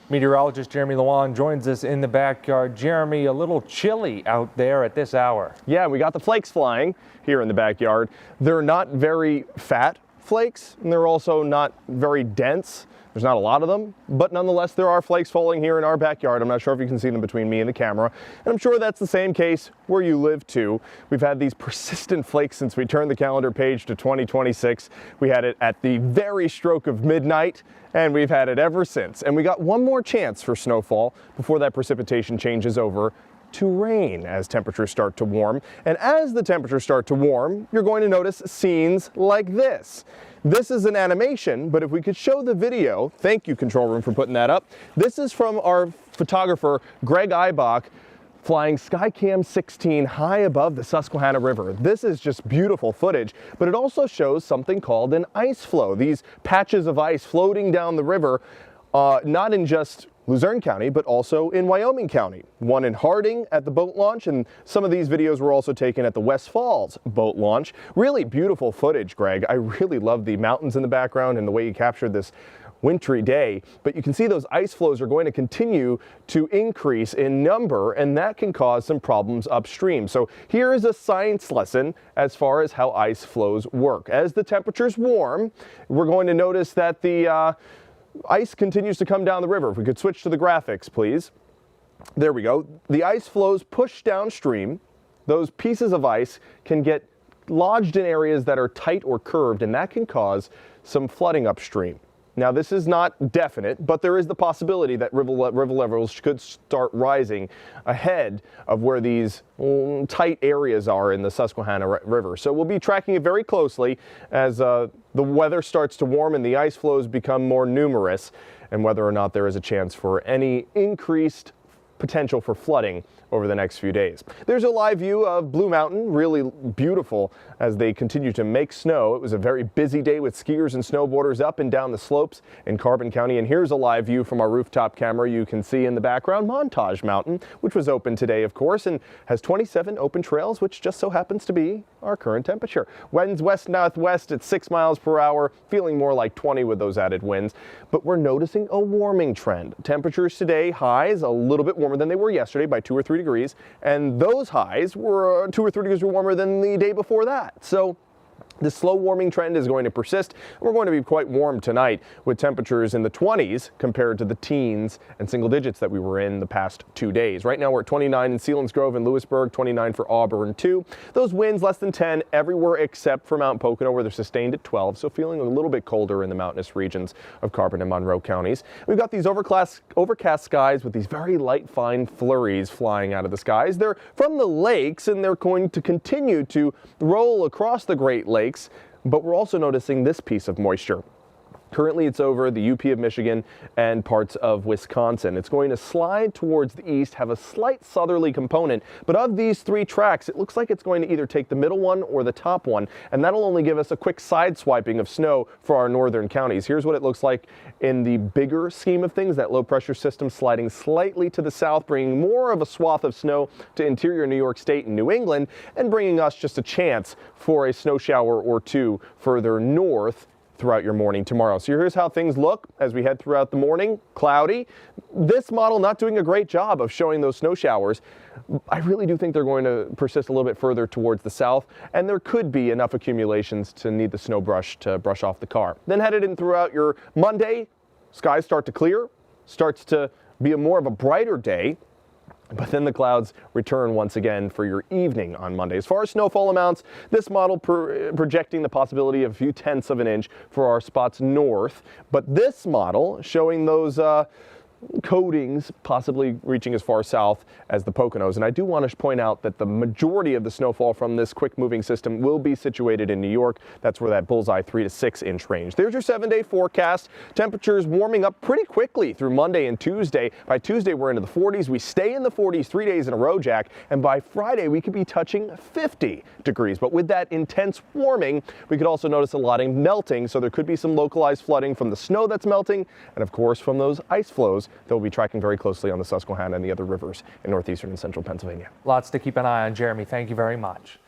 Meteorologist Jeremy Lewan joins us in the backyard. Jeremy, a little chilly out there at this hour. Yeah, we got the flakes flying here in the backyard. They're not very fat flakes, and they're also not very dense. There's not a lot of them, but nonetheless, there are flakes falling here in our backyard. I'm not sure if you can see them between me and the camera, and I'm sure that's the same case where you live too. We've had these persistent flakes since we turned the calendar page to 2026. We had it at the very stroke of midnight, and we've had it ever since. And we got one more chance for snowfall before that precipitation changes over to rain as temperatures start to warm. And as the temperatures start to warm, you're going to notice scenes like this. This is an animation, but if we could show the video, thank you control room for putting that up. This is from our photographer, Greg Eibach, flying Skycam 16 high above the Susquehanna River. This is just beautiful footage, but it also shows something called an ice flow. These patches of ice floating down the river, not in just Luzerne County, but also in Wyoming County. One in Harding at the boat launch, and some of these videos were also taken at the West Falls boat launch. Really beautiful footage, Greg. I really love the mountains in the background and the way you captured this wintry day, but you can see those ice flows are going to continue to increase in number, and that can cause some problems upstream. So here is a science lesson as far as how ice flows work. As the temperatures warm, we're going to notice that the ice continues to come down the river. If we could switch to the graphics, please. There we go. The ice flows push downstream. Those pieces of ice can get lodged in areas that are tight or curved, and that can cause some flooding upstream. Now, this is not definite, but there is the possibility that river levels could start rising ahead of where these tight areas are in the Susquehanna River. So we'll be tracking it very closely as the weather starts to warm and the ice flows become more numerous, and whether or not there is a chance for any increased potential for flooding over the next few days. There's a live view of Blue Mountain, really beautiful as they continue to make snow. It was a very busy day with skiers and snowboarders up and down the slopes in Carbon County. And here's a live view from our rooftop camera. You can see in the background Montage Mountain, which was open today, of course, and has 27 open trails, which just so happens to be our current temperature. Winds west-northwest at 6 miles per hour, feeling more like 20 with those added winds. But we're noticing a warming trend. Temperatures today, highs a little bit warmer than they were yesterday by 2 or 3 degrees, and those highs were 2 or 3 degrees warmer than the day before that. So the slow warming trend is going to persist. We're going to be quite warm tonight with temperatures in the 20s compared to the teens and single digits that we were in the past 2 days. Right now we're at 29 in Selinsgrove and Lewisburg, 29 for Auburn too. Those winds less than 10 everywhere except for Mount Pocono, where they're sustained at 12, so feeling a little bit colder in the mountainous regions of Carbon and Monroe counties. We've got these overcast skies with these very light fine flurries flying out of the skies. They're from the lakes, and they're going to continue to roll across the Great Lakes. But we're also noticing this piece of moisture. Currently it's over the UP of Michigan and parts of Wisconsin. It's going to slide towards the east, have a slight southerly component, but of these 3 tracks, it looks like it's going to either take the middle one or the top one, and that'll only give us a quick side swiping of snow for our northern counties. Here's what it looks like in the bigger scheme of things, that low pressure system sliding slightly to the south, bringing more of a swath of snow to interior New York State and New England, and bringing us just a chance for a snow shower or two further north throughout your morning tomorrow. So here's how things look as we head throughout the morning. Cloudy. This model not doing a great job of showing those snow showers. I really do think they're going to persist a little bit further towards the south, and there could be enough accumulations to need the snow brush to brush off the car. Then headed in throughout your Monday, skies start to clear, starts to be a more of a brighter day. But then the clouds return once again for your evening on Monday. As far as snowfall amounts, this model projecting the possibility of a few tenths of an inch for our spots north. But this model showing those coatings possibly reaching as far south as the Poconos. And I do want to point out that the majority of the snowfall from this quick moving system will be situated in New York. That's where that bullseye 3 to 6 inch range. There's your 7-day forecast. Temperatures warming up pretty quickly through Monday and Tuesday. By Tuesday, we're into the 40s. We stay in the 40s 3 days in a row, Jack. And by Friday, we could be touching 50 degrees. But with that intense warming, we could also notice a lot of melting. So there could be some localized flooding from the snow that's melting, and of course from those ice flows that we'll be tracking very closely on the Susquehanna and the other rivers in northeastern and central Pennsylvania. Lots to keep an eye on, Jeremy. Thank you very much.